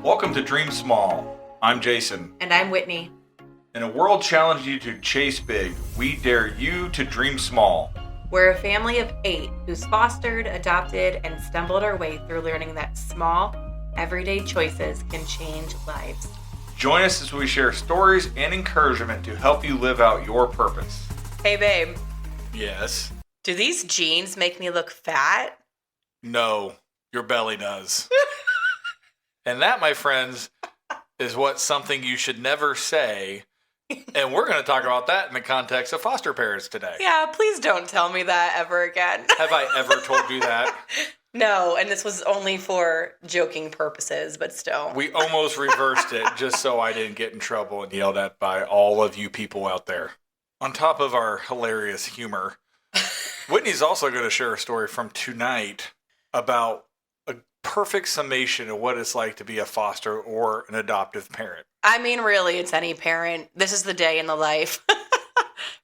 Welcome to Dream Small. I'm Jason. And I'm Whitney. In a world challenging you to chase big, we dare you to dream small. We're a family of 8 who's fostered, adopted, and stumbled our way through learning that small, everyday choices can change lives. Join us as we share stories and encouragement to help you live out your purpose. Hey, babe. Yes. Do these jeans make me look fat? No, your belly does. And that, my friends, is what something you should never say. And we're going to talk about that in the context of foster parents today. Yeah, please don't tell me that ever again. Have I ever told you that? No, and this was only for joking purposes, but still. We almost reversed it just so I didn't get in trouble and yelled at by all of you people out there. On top of our hilarious humor, Whitney's also going to share a story from tonight about a perfect summation of what it's like to be a foster or an adoptive parent. I mean, really, it's any parent. This is the day in the life.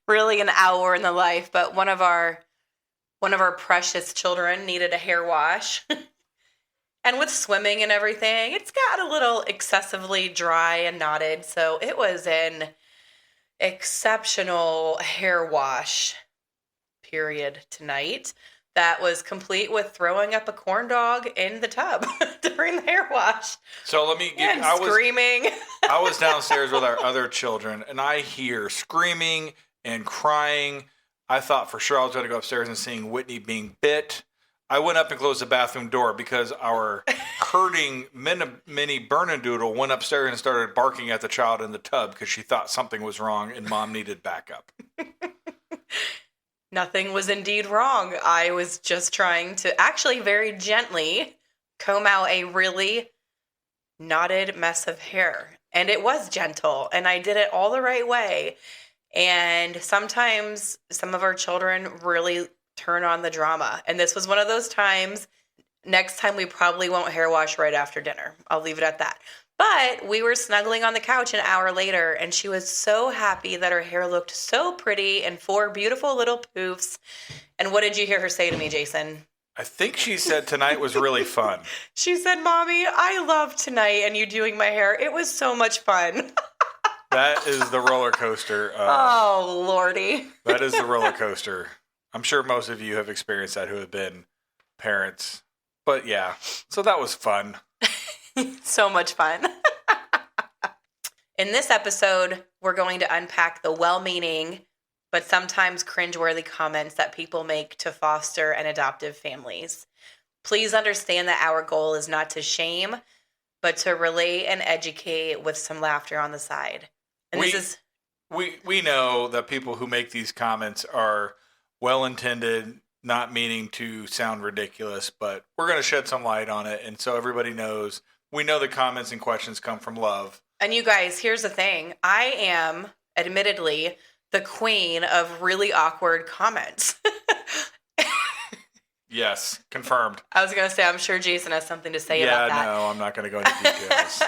Really an hour in the life. But one of our precious children needed a hair wash. And with swimming and everything, it's got a little excessively dry and knotted. So it was an exceptional hair wash period tonight. That was complete with throwing up a corn dog in the tub during the hair wash. So let me get. Screaming. I was downstairs with our other children, and I hear screaming and crying. I thought for sure I was going to go upstairs and seeing Whitney being bit. I went up and closed the bathroom door because our hurting mini Bernedoodle went upstairs and started barking at the child in the tub because she thought something was wrong and mom needed backup. Nothing was indeed wrong. I was just trying to actually very gently comb out a really knotted mess of hair. And it was gentle, and I did it all the right way. And sometimes some of our children really turn on the drama. And this was one of those times. Next time we probably won't hair wash right after dinner. I'll leave it at that. But we were snuggling on the couch an hour later, and she was so happy that her hair looked so pretty and 4 beautiful little poofs. And what did you hear her say to me, Jason? I think she said tonight was really fun. She said, Mommy, I love tonight and you doing my hair. It was so much fun. That is the roller coaster. Oh, Lordy. That is the roller coaster. I'm sure most of you have experienced that who have been parents. But yeah, so that was fun. So much fun. In this episode, we're going to unpack the well-meaning but sometimes cringeworthy comments that people make to foster and adoptive families. Please understand that our goal is not to shame, but to relate and educate with some laughter on the side. And we know that people who make these comments are well-intended, not meaning to sound ridiculous, but we're going to shed some light on it. And so everybody knows, we know the comments and questions come from love. And you guys, here's the thing. I am, admittedly, the queen of really awkward comments. Yes, confirmed. I was going to say, I'm sure Jason has something to say about that. Yeah, no, I'm not going to go into details.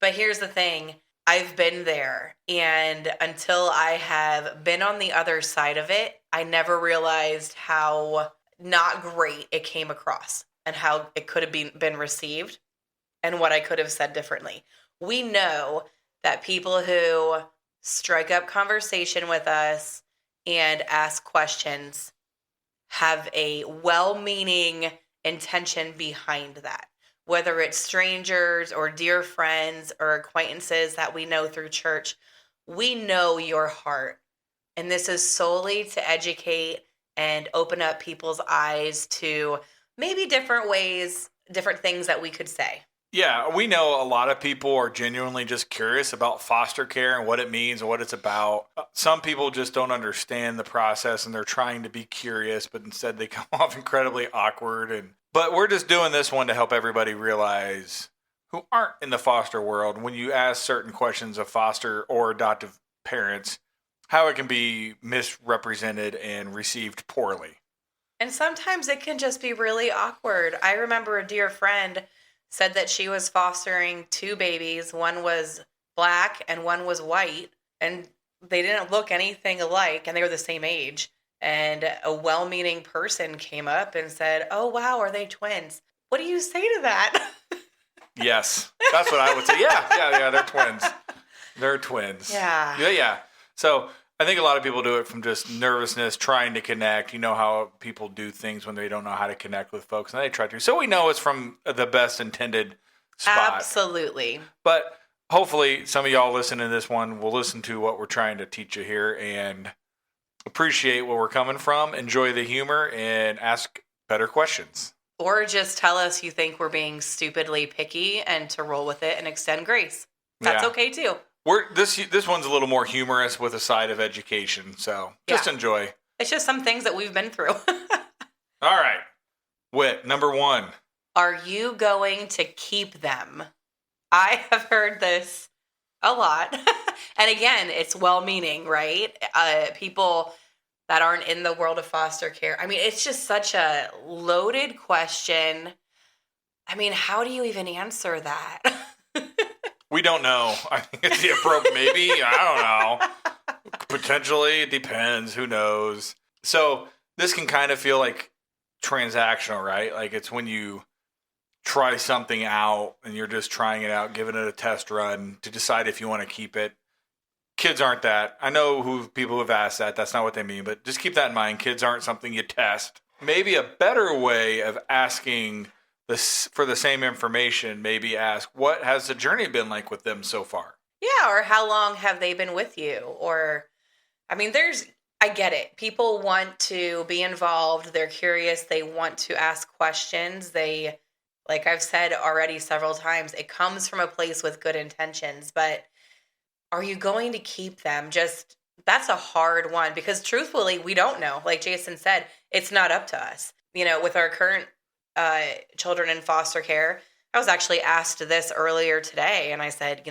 But here's the thing. I've been there, and until I have been on the other side of it, I never realized how not great it came across and how it could have been received and what I could have said differently. We know that people who strike up conversation with us and ask questions have a well-meaning intention behind that. Whether it's strangers or dear friends or acquaintances that we know through church, we know your heart. And this is solely to educate and open up people's eyes to maybe different ways, different things that we could say. Yeah, we know a lot of people are genuinely just curious about foster care and what it means and what it's about. Some people just don't understand the process and they're trying to be curious, but instead they come off incredibly awkward. But we're just doing this one to help everybody realize who aren't in the foster world, when you ask certain questions of foster or adoptive parents, how it can be misrepresented and received poorly. And sometimes it can just be really awkward. I remember a dear friend said that she was fostering 2 babies. One was black and one was white, and they didn't look anything alike, and they were the same age. And a well-meaning person came up and said, "Oh, wow, are they twins?" What do you say to that? Yes. That's what I would say. Yeah. They're twins. They're twins. Yeah. Yeah. So I think a lot of people do it from just nervousness, trying to connect. You know how people do things when they don't know how to connect with folks, and they try to. So we know it's from the best intended spot. Absolutely. But hopefully some of y'all listening to this one will listen to what we're trying to teach you here and appreciate where we're coming from, enjoy the humor, and ask better questions. Or just tell us you think we're being stupidly picky and to roll with it and extend grace. That's okay too. This one's a little more humorous with a side of education, so just enjoy. It's just some things that we've been through. All right. Whit, number 1. Are you going to keep them? I have heard this a lot. And again, it's well-meaning, right? People that aren't in the world of foster care. I mean, it's just such a loaded question. I mean, how do you even answer that? We don't know. I think it's the appropriate, maybe. I don't know. Potentially, it depends. Who knows? So this can kind of feel like transactional, right? Like it's when you try something out and you're just trying it out, giving it a test run to decide if you want to keep it. Kids aren't that. I know people who've asked that. That's not what they mean, but just keep that in mind. Kids aren't something you test. Maybe a better way of asking this for the same information, maybe ask, what has the journey been like with them so far? Yeah, or how long have they been with you? Or, I mean, I get it. People want to be involved. They're curious. They want to ask questions. Like I've said already several times, it comes from a place with good intentions, but are you going to keep them? That's a hard one because truthfully, we don't know. Like Jason said, it's not up to us. With our current children in foster care, I was actually asked this earlier today, and I said,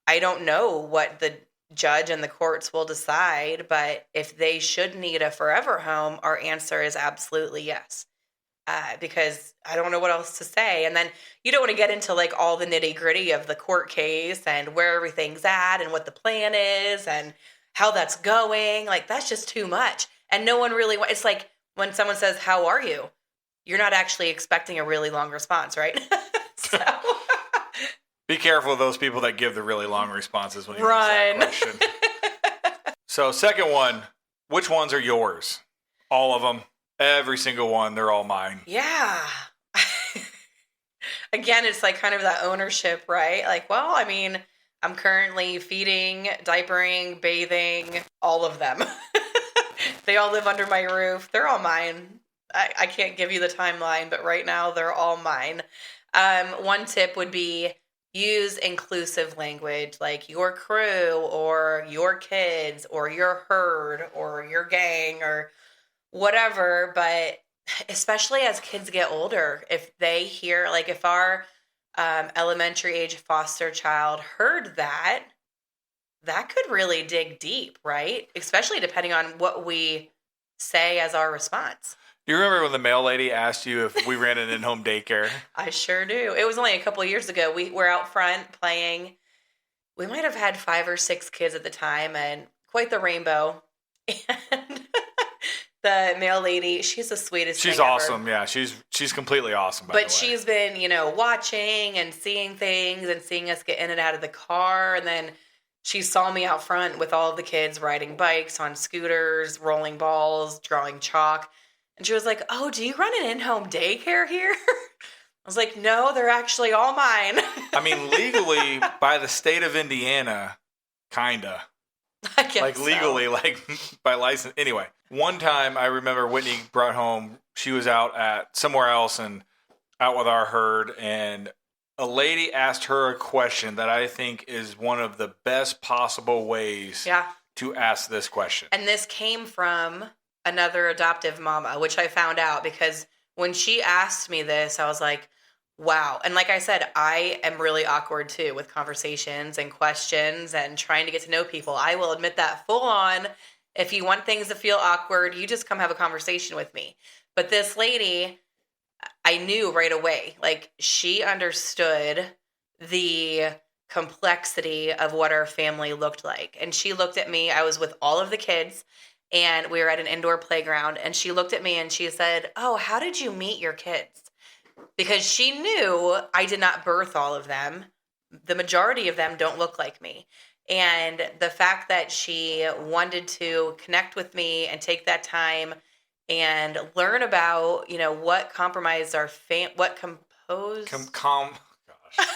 I don't know what the judge and the courts will decide, but if they should need a forever home, our answer is absolutely yes. Because I don't know what else to say. And then you don't want to get into like all the nitty gritty of the court case and where everything's at and what the plan is and how that's going. Like that's just too much. And no one really, it's like when someone says, how are you? You're not actually expecting a really long response, right? So be careful of those people that give the really long responses when you run. Ask that question. So second one, which ones are yours? All of them. Every single one. They're all mine. Yeah. Again, it's like kind of that ownership, right? Like, well, I mean, I'm currently feeding, diapering, bathing, all of them. They all live under my roof. They're all mine. I can't give you the timeline, but right now they're all mine. One tip would be use inclusive language like your crew or your kids or your herd or your gang or whatever. But especially as kids get older, if they hear, like if our elementary age foster child heard that could really dig deep, right? Especially depending on what we say as our response. Do you remember when the mail lady asked you if we ran an in-home daycare? I sure do. It was only a couple of years ago. We were out front playing. We might have had 5 or 6 kids at the time and quite the rainbow. And the mail lady, she's the sweetest She's thing awesome. ever. Yeah, she's completely awesome, by the way. But she's been, watching and seeing things and seeing us get in and out of the car. And then she saw me out front with all of the kids riding bikes, on scooters, rolling balls, drawing chalk. And she was like, oh, do you run an in-home daycare here? I was like, no, they're actually all mine. I mean, legally, by the state of Indiana, kinda. I guess like legally, so. like by license. Anyway, one time I remember Whitney brought home, she was out at somewhere else and out with our herd, and a lady asked her a question that I think is one of the best possible ways to ask this question. And this came from another adoptive mama, which I found out because when she asked me this, I was like, wow. And like I said, I am really awkward too with conversations and questions and trying to get to know people. I will admit that full on. If you want things to feel awkward, you just come have a conversation with me. But this lady, I knew right away, like she understood the complexity of what our family looked like. And she looked at me. I was with all of the kids and we were at an indoor playground, and she looked at me and she said, oh, how did you meet your kids? because she knew I did not birth all of them. The majority of them don't look like me. And the fact that she wanted to connect with me and take that time and learn about, what compromised our what composed. Gosh.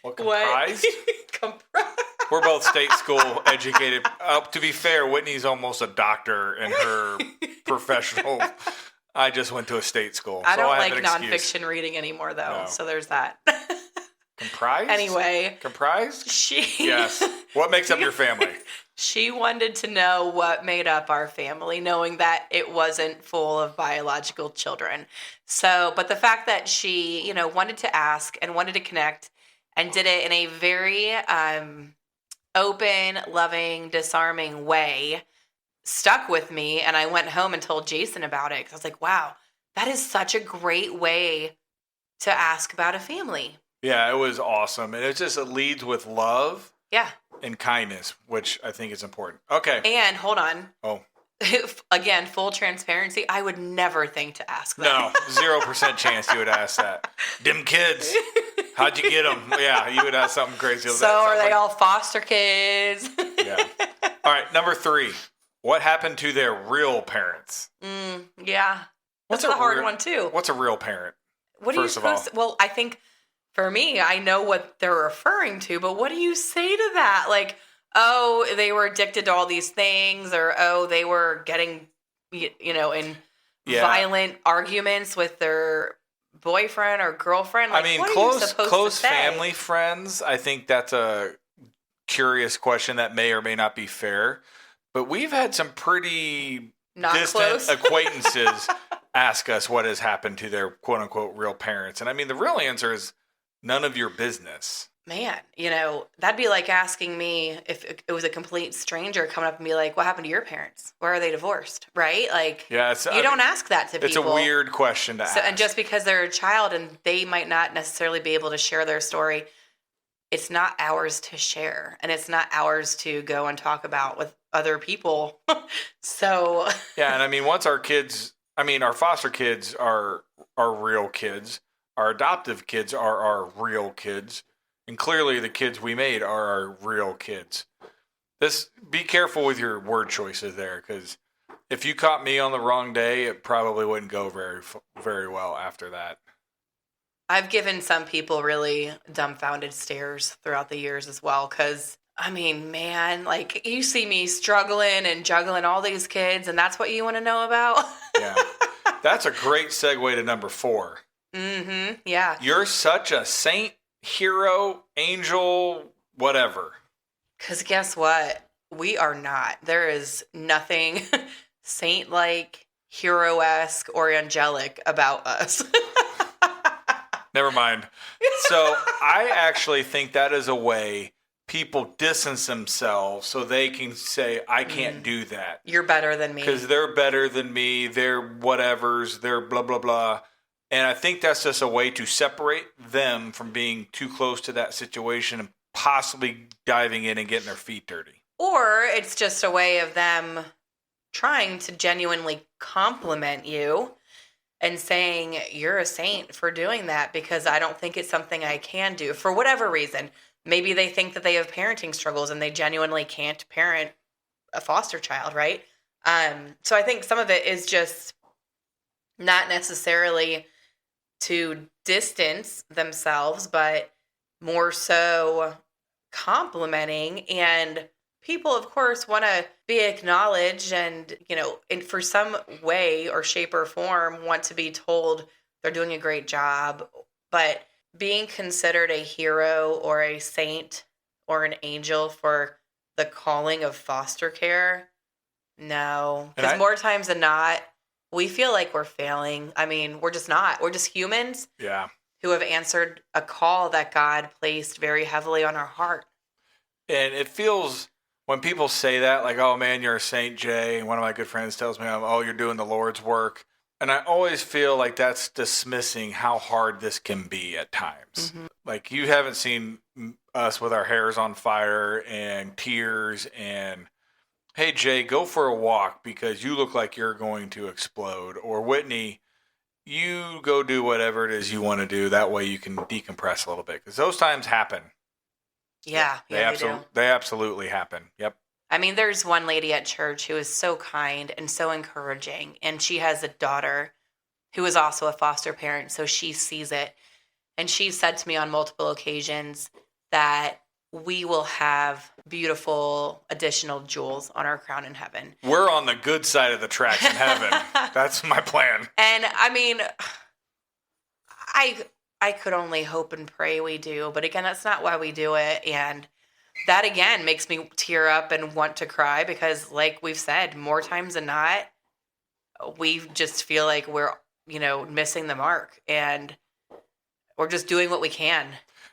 What What? comprised? We're both state school educated. To be fair, Whitney's almost a doctor in her professional. I just went to a state school. I don't have like an excuse. nonfiction reading anymore, though. No. So there's that. Comprised? Anyway. Comprised? She. Yes. What makes up your family? She wanted to know what made up our family, knowing that it wasn't full of biological children. So, but the fact that she, wanted to ask and wanted to connect and did it in a very open, loving, disarming way stuck with me. And I went home and told Jason about it because I was like, wow, that is such a great way to ask about a family. Yeah, it was awesome. And it leads with love. Yeah. And kindness, which I think is important. Okay. And hold on. Oh. Again, full transparency, I would never think to ask that. No, 0% chance you would ask that. Them kids, how'd you get them? Yeah, you would ask something crazy. So are they all foster kids? Yeah. All right, number 3. What happened to their real parents? Yeah. That's a hard one, too. What's a real parent? What are you supposed to... Well, I think... For me, I know what they're referring to, but what do you say to that? Like, oh, they were addicted to all these things, or oh, they were getting, in violent arguments with their boyfriend or girlfriend. Like, what are you supposed close to say? family friends, I think that's a curious question that may or may not be fair. But we've had some pretty distant acquaintances ask us what has happened to their quote-unquote real parents. And I mean, the real answer is none of your business. Man, that'd be like asking me if it was a complete stranger coming up and be like, what happened to your parents? Where are they divorced? Right? Like, you don't ask that to people. It's a weird question to ask. And just because they're a child and they might not necessarily be able to share their story, it's not ours to share. And it's not ours to go and talk about with other people. So. Yeah, and I mean, once our foster kids are real kids. Our adoptive kids are our real kids. And clearly the kids we made are our real kids. Be careful with your word choices there, because if you caught me on the wrong day, it probably wouldn't go very, very well after that. I've given some people really dumbfounded stares throughout the years as well, because, I mean, man, like, you see me struggling and juggling all these kids, and that's what you want to know about? Yeah. That's a great segue to number 4. Mm-hmm. Yeah. You're such a saint, hero, angel, whatever. Because guess what? We are not. There is nothing saint-like, hero-esque, or angelic about us. Never mind. So I actually think that is a way people distance themselves so they can say, I can't do that. You're better than me. Because they're better than me. They're whatevers. They're blah, blah, blah. And I think that's just a way to separate them from being too close to that situation and possibly diving in and getting their feet dirty. Or it's just a way of them trying to genuinely compliment you and saying, you're a saint for doing that, because I don't think it's something I can do for whatever reason. Maybe they think that they have parenting struggles and they genuinely can't parent a foster child, right? So I think some of it is just not necessarily to distance themselves, but more so complimenting. And people, of course, want to be acknowledged and, for some way or shape or form want to be told they're doing a great job. But being considered a hero or a saint or an angel for the calling of foster care, no. Because more times than not, we feel like we're failing. I mean, we're just not. We're just humans who have answered a call that God placed very heavily on our heart. And it feels, when people say that, like, oh, man, you're a Saint, Jay. And one of my good friends tells me, oh, you're doing the Lord's work. And I always feel like that's dismissing how hard this can be at times. Mm-hmm. Like, you haven't seen us with our hairs on fire and tears and, hey, Jay, go for a walk because you look like you're going to explode. Or Whitney, you go do whatever it is you want to do. That way you can decompress a little bit because those times happen. Yeah, they do. They absolutely happen. Yep. I mean, there's one lady at church who is so kind and so encouraging, and she has a daughter who is also a foster parent, so she sees it. And she said to me on multiple occasions that we will have beautiful additional jewels on our crown in heaven. We're on the good side of the tracks in heaven. That's my plan. And I mean, I could only hope and pray we do, but again, that's not why we do it. And that again makes me tear up and want to cry because, like we've said, more times than not, we just feel like we're, missing the mark, and we're just doing what we can,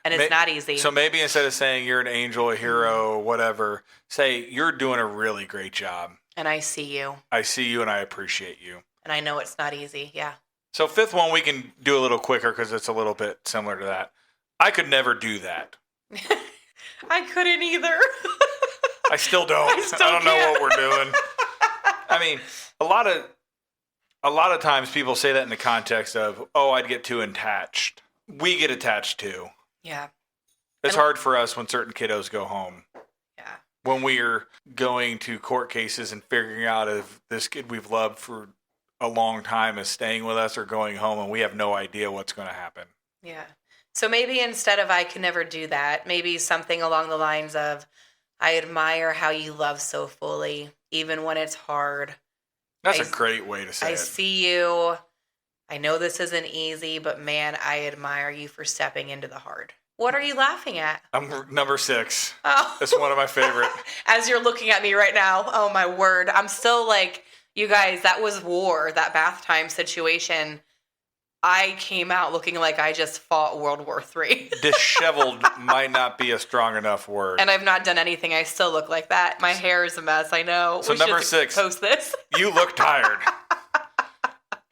and it's not easy. So maybe instead of saying you're an angel, a hero, whatever, say you're doing a really great job. And I see you. I see you, and I appreciate you. And I know it's not easy. Yeah. So fifth one, we can do a little quicker because it's a little bit similar to that. I could never do that. I couldn't either. I still don't. I don't know what we're doing. I mean, a lot of times people say that in the context of, oh, I'd get too attached. We get attached too. Yeah. It's hard for us when certain kiddos go home. Yeah. When we're going to court cases and figuring out if this kid we've loved for a long time is staying with us or going home, and we have no idea what's going to happen. Yeah. So maybe instead of I can never do that, maybe something along the lines of I admire how you love so fully, even when it's hard. That's a great way to say it. I see you. I know this isn't easy, but man, I admire you for stepping into the hard. What are you laughing at? I'm number 6. Oh. That's one of my favorite. As you're looking at me right now, oh my word. I'm still like, you guys, that was war, that bath time situation. I came out looking like I just fought World War III. Disheveled might not be a strong enough word. And I've not done anything. I still look like that. My hair is a mess, I know. So number 6. Post this. You look tired.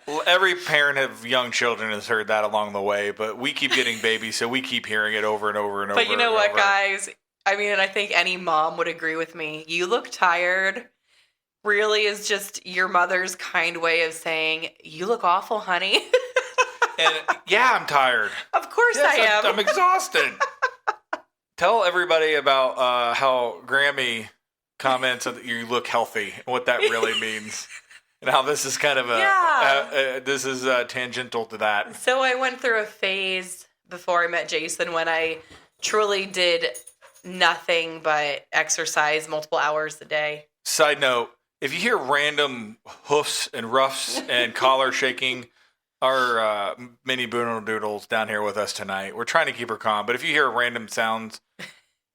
Well, every parent of young children has heard that along the way, but we keep getting babies, so we keep hearing it over and over and over. But you know what, guys? I mean, and I think any mom would agree with me. You look tired really is just your mother's kind way of saying, you look awful, honey. And yeah, I'm tired. Of course I am. I'm exhausted. Tell everybody about how Grammy comments that you look healthy and what that really means. And how this is kind of this is tangential to that. So I went through a phase before I met Jason when I truly did nothing but exercise multiple hours a day. Side note, if you hear random hoofs and ruffs and collar shaking, our mini Boodle-Doodle's down here with us tonight. We're trying to keep her calm, but if you hear random sounds,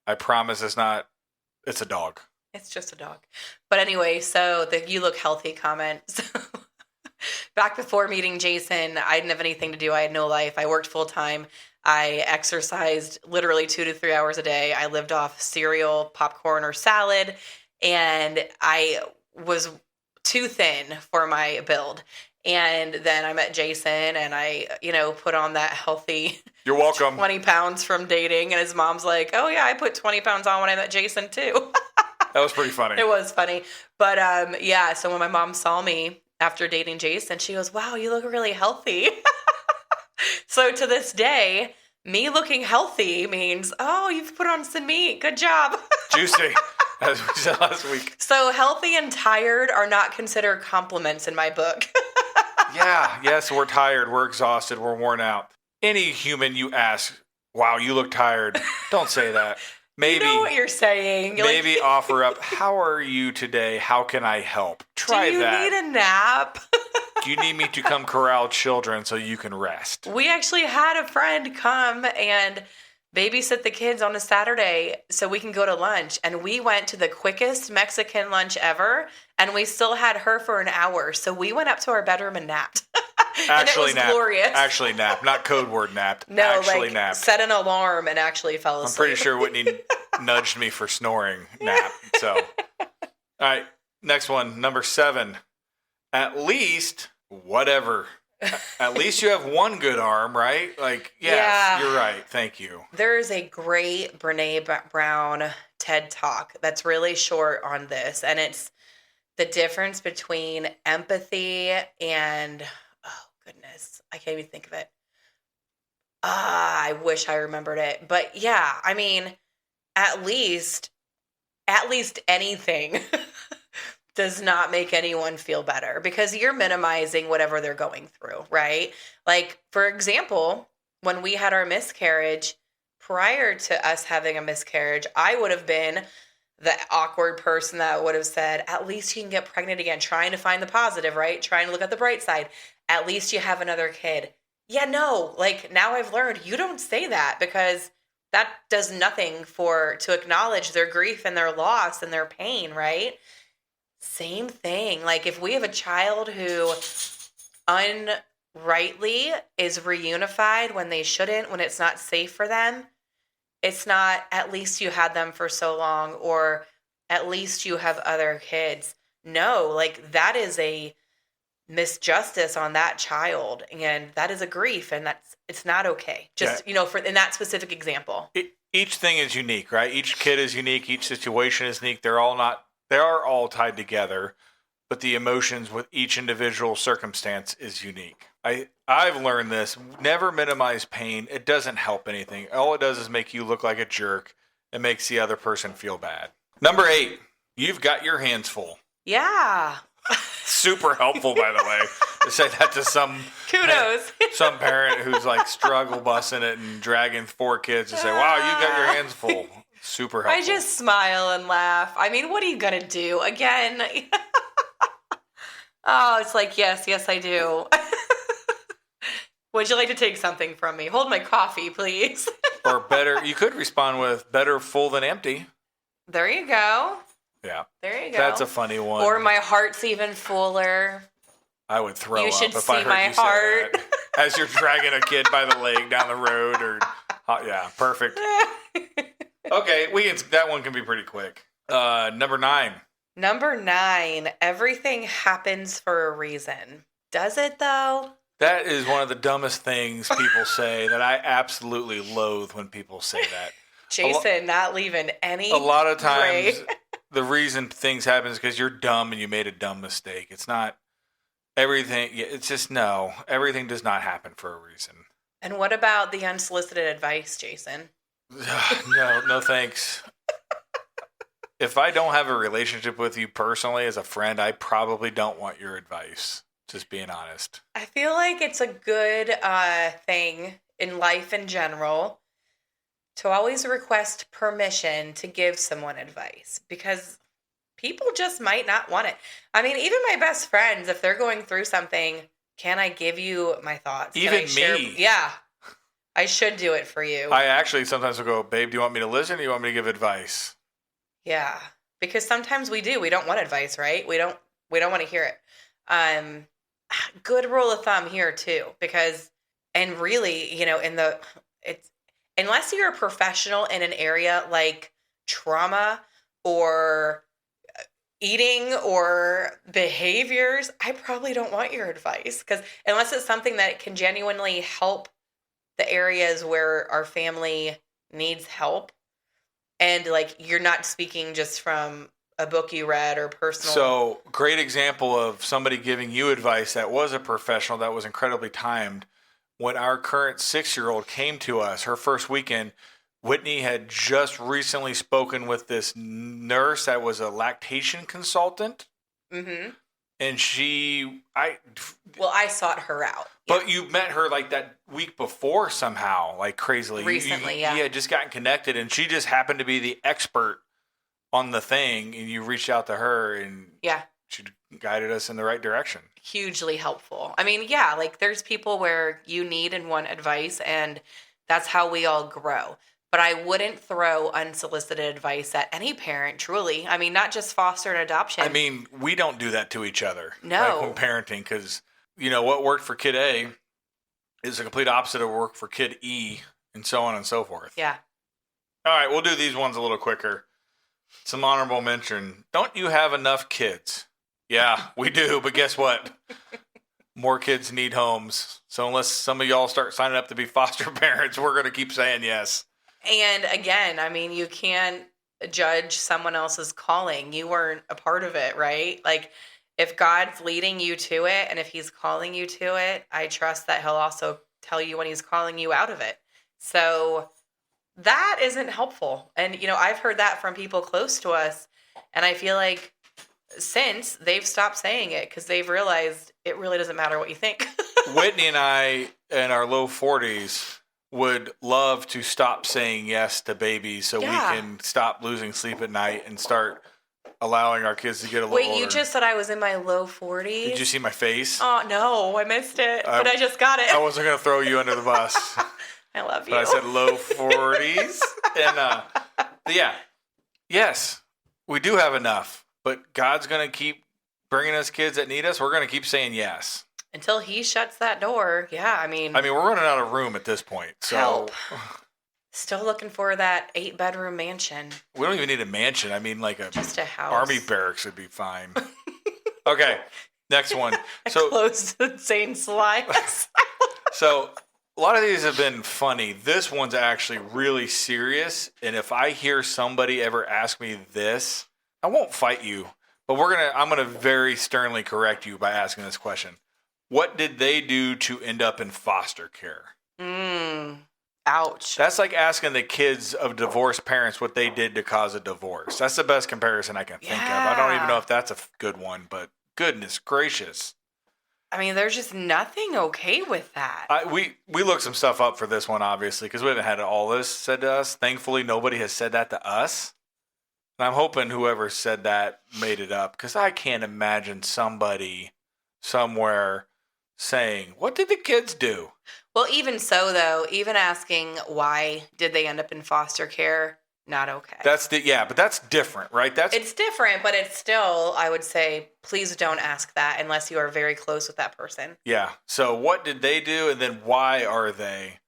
I promise it's a dog. It's just a dog. But anyway, so the you look healthy comment. So back before meeting Jason, I didn't have anything to do. I had no life. I worked full time. I exercised literally 2 to 3 hours a day. I lived off cereal, popcorn, or salad. And I was too thin for my build. And then I met Jason and I, put on that healthy You're welcome. 20 pounds from dating. And his mom's like, oh yeah, I put 20 pounds on when I met Jason too. That was pretty funny. It was funny. But so when my mom saw me after dating Jason, she goes, wow, you look really healthy. So to this day, me looking healthy means, oh, you've put on some meat. Good job. Juicy, as we said last week. So healthy and tired are not considered compliments in my book. Yeah, yes, we're tired, we're exhausted, we're worn out. Any human you ask, wow, you look tired, don't say that. Maybe, you know what you're saying. Maybe offer up, how are you today? How can I help? Try that. Do you need a nap? Do you need me to come corral children so you can rest? We actually had a friend come and babysit the kids on a Saturday so we can go to lunch. And we went to the quickest Mexican lunch ever. And we still had her for an hour. So we went up to our bedroom and napped. Actually and it was glorious. Actually napped. Not code word napped. No, actually napped. Set an alarm and actually fell asleep. I'm pretty sure Whitney nudged me for snoring nap. So, all right. Next one. Number 7. At least, whatever. At least you have one good arm, right? Like, yes, yeah. You're right. Thank you. There is a great Brene Brown TED Talk that's really short on this. And it's the difference between empathy and, oh goodness, I can't even think of it. I wish I remembered it. But yeah, I mean, at least anything does not make anyone feel better because you're minimizing whatever they're going through, right? Like, for example, when we had our miscarriage, prior to us having a miscarriage, I would have been the awkward person that would have said, at least you can get pregnant again, trying to find the positive, right? Trying to look at the bright side. At least you have another kid. Yeah, no, like now I've learned you don't say that because that does nothing to acknowledge their grief and their loss and their pain, right? Same thing. Like if we have a child who unrightly is reunified when they shouldn't, when it's not safe for them, it's not at least you had them for so long or at least you have other kids. No, like that is a misjustice on that child and that is a grief and it's not okay. Just, for in that specific example. Each thing is unique, right? Each kid is unique. Each situation is unique. They are all tied together, but the emotions with each individual circumstance is unique. I've learned this. Never minimize pain. It doesn't help anything. All it does is make you look like a jerk. It makes the other person feel bad. Number 8, you've got your hands full. Yeah. Super helpful, by the way, to say that to some kudos. Some parent who's like struggle busting it and dragging 4 kids to say, wow, you got your hands full. Super helpful. I just smile and laugh. I mean, what are you going to do? Again. Oh, it's like, yes, I do. Would you like to take something from me? Hold my coffee, please. Or better, you could respond with better full than empty. There you go. Yeah. There you go. That's a funny one. Or my heart's even fuller. I would throw up if I heard you say that. As you're dragging a kid by the leg down the road yeah, perfect. Okay, that one can be pretty quick. Number 9. Number 9, everything happens for a reason. Does it though? That is one of the dumbest things people say that I absolutely loathe when people say that. Jason, not leaving any A lot of times, gray. The reason things happen is because you're dumb and you made a dumb mistake. It's not everything. It's just no. Everything does not happen for a reason. And what about the unsolicited advice, Jason? No thanks. If I don't have a relationship with you personally as a friend, I probably don't want your advice. Just being honest. I feel like it's a good thing in life in general to always request permission to give someone advice because people just might not want it. I mean, even my best friends, if they're going through something, can I give you my thoughts? Even me. Yeah. I should do it for you. I actually sometimes will go, babe, do you want me to listen or do you want me to give advice? Yeah. Because sometimes we do. We don't want advice, right? We don't want to hear it. Good rule of thumb here too, because, and really, unless you're a professional in an area like trauma or eating or behaviors, I probably don't want your advice because unless it's something that can genuinely help the areas where our family needs help and like you're not speaking just from a book you read or personal. So great example of somebody giving you advice that was a professional that was incredibly timed. When our current 6-year-old came to us, her first weekend, Whitney had just recently spoken with this nurse that was a lactation consultant. Mm-hmm. And I sought her out. But you met her like that week before somehow, like crazily. Recently, You had just gotten connected and she just happened to be the expert on the thing and you reached out to her and she guided us in the right direction. Hugely helpful. I mean, yeah, like there's people where you need and want advice and that's how we all grow. But I wouldn't throw unsolicited advice at any parent, truly. I mean, not just foster and adoption. I mean, we don't do that to each other. No. Like when parenting, because, what worked for kid A is the complete opposite of what worked for kid E and so on and so forth. Yeah. All right, we'll do these ones a little quicker. Some honorable mention. Don't you have enough kids? Yeah, we do, but guess what? More kids need homes. So unless some of y'all start signing up to be foster parents, we're going to keep saying yes. And again, I mean, you can't judge someone else's calling. You weren't a part of it, right? Like, if God's leading you to it and if he's calling you to it, I trust that he'll also tell you when he's calling you out of it. So that isn't helpful. And, I've heard that from people close to us. And I feel like since they've stopped saying it because they've realized it really doesn't matter what you think. Whitney and I, in our low 40s, would love to stop saying yes to babies so we can stop losing sleep at night and start allowing our kids to get a little older. Wait, you just said I was in my low 40s? Did you see my face? Oh, no, I missed it, but I just got it. I wasn't going to throw you under the bus. I love you. But I said low 40s. And yes, we do have enough. But God's going to keep bringing us kids that need us. We're going to keep saying yes. Until he shuts that door. Yeah, I mean, we're running out of room at this point. So help. Still looking for that 8-bedroom mansion. We don't even need a mansion. Just a house. Army barracks would be fine. Okay, next one. So close to insane slides. So a lot of these have been funny. This one's actually really serious. And if I hear somebody ever ask me this, I won't fight you, but I'm gonna very sternly correct you by asking this question. What did they do to end up in foster care? Ouch. That's like asking the kids of divorced parents what they did to cause a divorce. That's the best comparison I can think of. I don't even know if that's a good one, but goodness gracious. There's just nothing okay with that. We looked some stuff up for this one, obviously, because we haven't had all this said to us. Thankfully, nobody has said that to us. And I'm hoping whoever said that made it up, because I can't imagine somebody somewhere saying, what did the kids do? Well, even so, though, even asking why did they end up in foster care, not okay. But that's different, right? It's different, but it's still, I would say, please don't ask that unless you are very close with that person. Yeah. So what did they do, and then why are they?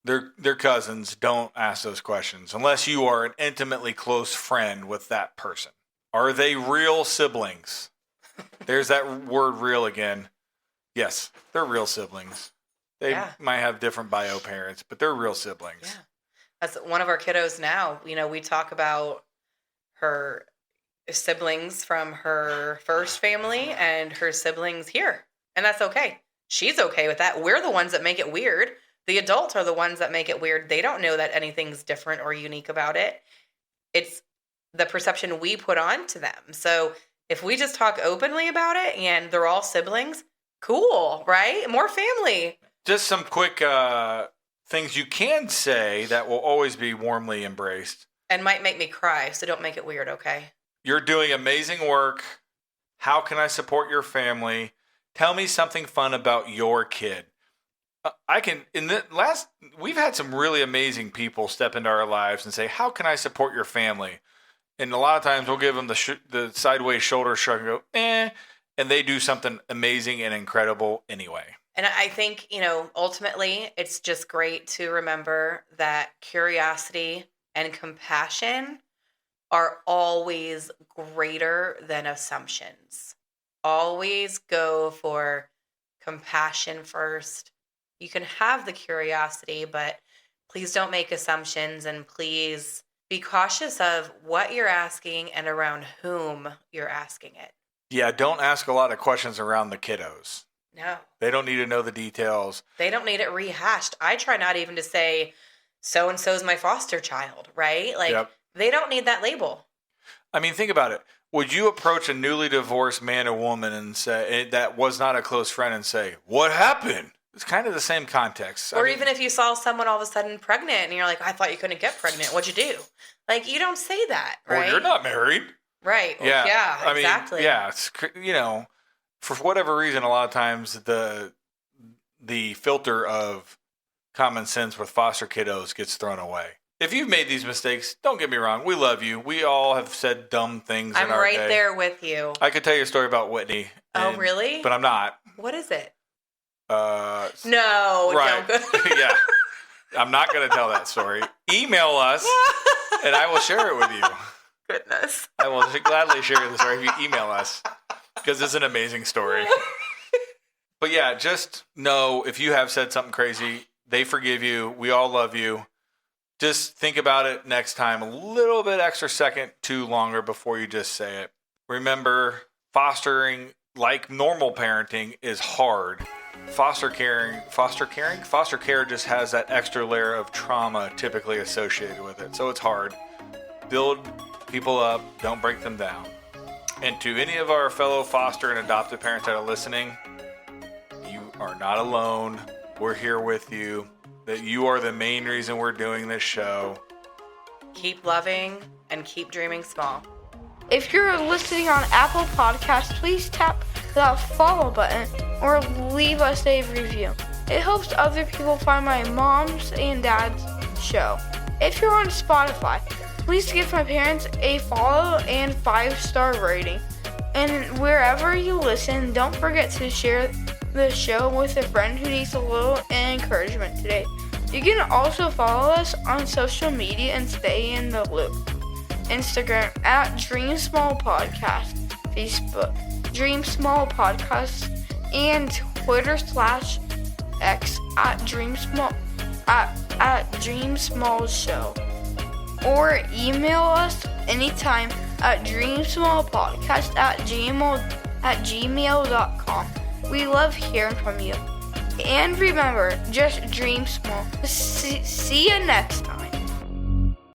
They're cousins. Don't ask those questions unless you are an intimately close friend with that person. Are they real siblings? There's that word real again. Yes, they're real siblings. They might have different bio parents, but they're real siblings. Yeah. That's one of our kiddos now. We talk about her siblings from her first family and her siblings here. And that's okay. She's okay with that. We're the ones that make it weird. The adults are the ones that make it weird. They don't know that anything's different or unique about it. It's the perception we put on to them. So if we just talk openly about it and they're all siblings, cool, right? More family. Just some quick things you can say that will always be warmly embraced. And might make me cry, so don't make it weird, okay? You're doing amazing work. How can I support your family? Tell me something fun about your kid. We've had some really amazing people step into our lives and say, how can I support your family? And a lot of times we'll give them the sideways shoulder shrug and go, and they do something amazing and incredible anyway. And I think, ultimately it's just great to remember that curiosity and compassion are always greater than assumptions. Always go for compassion first. You can have the curiosity, but please don't make assumptions, and please be cautious of what you're asking and around whom you're asking it. Yeah, don't ask a lot of questions around the kiddos. No. They don't need to know the details. They don't need it rehashed. I try not even to say, so-and-so's my foster child, right? They don't need that label. Think about it. Would you approach a newly divorced man or woman and say, that was not a close friend, and say, what happened? It's kind of the same context. Or even if you saw someone all of a sudden pregnant and you're like, I thought you couldn't get pregnant. What'd you do? You don't say that, right? Well, you're not married. Right. Yeah. Yeah, exactly. It's, for whatever reason, a lot of times the filter of common sense with foster kiddos gets thrown away. If you've made these mistakes, don't get me wrong. We love you. We all have said dumb things in our day. I'm right there with you. I could tell you a story about Whitney. Oh, really? But I'm not. What is it? No. Right. Yeah. I'm not going to tell that story. Email us, and I will share it with you. Goodness. I will gladly share the story if you email us, because it's an amazing story. But yeah, just know if you have said something crazy, they forgive you. We all love you. Just think about it next time a little bit extra second too longer before you just say it. Remember, fostering like normal parenting, is hard. Foster care just has that extra layer of trauma typically associated with it. So it's hard. Build people up, don't break them down. And to any of our fellow foster and adoptive parents that are listening, you are not alone. We're here with you. That you are the main reason we're doing this show. Keep loving and keep dreaming small. If you're listening on Apple Podcasts, please tap that follow button or leave us a review. It helps other people find my mom's and dad's show. If you're on Spotify, please give my parents a follow and 5-star rating. And wherever you listen, don't forget to share the show with a friend who needs a little encouragement today. You can also follow us on social media and stay in the loop. Instagram at Dream Small Podcast, Facebook Dream Small Podcast, and Twitter/X at Dream Small Show. Or email us anytime at dreamsmallpodcast@gmail.com. We love hearing from you. And remember, just dream small. See you next time.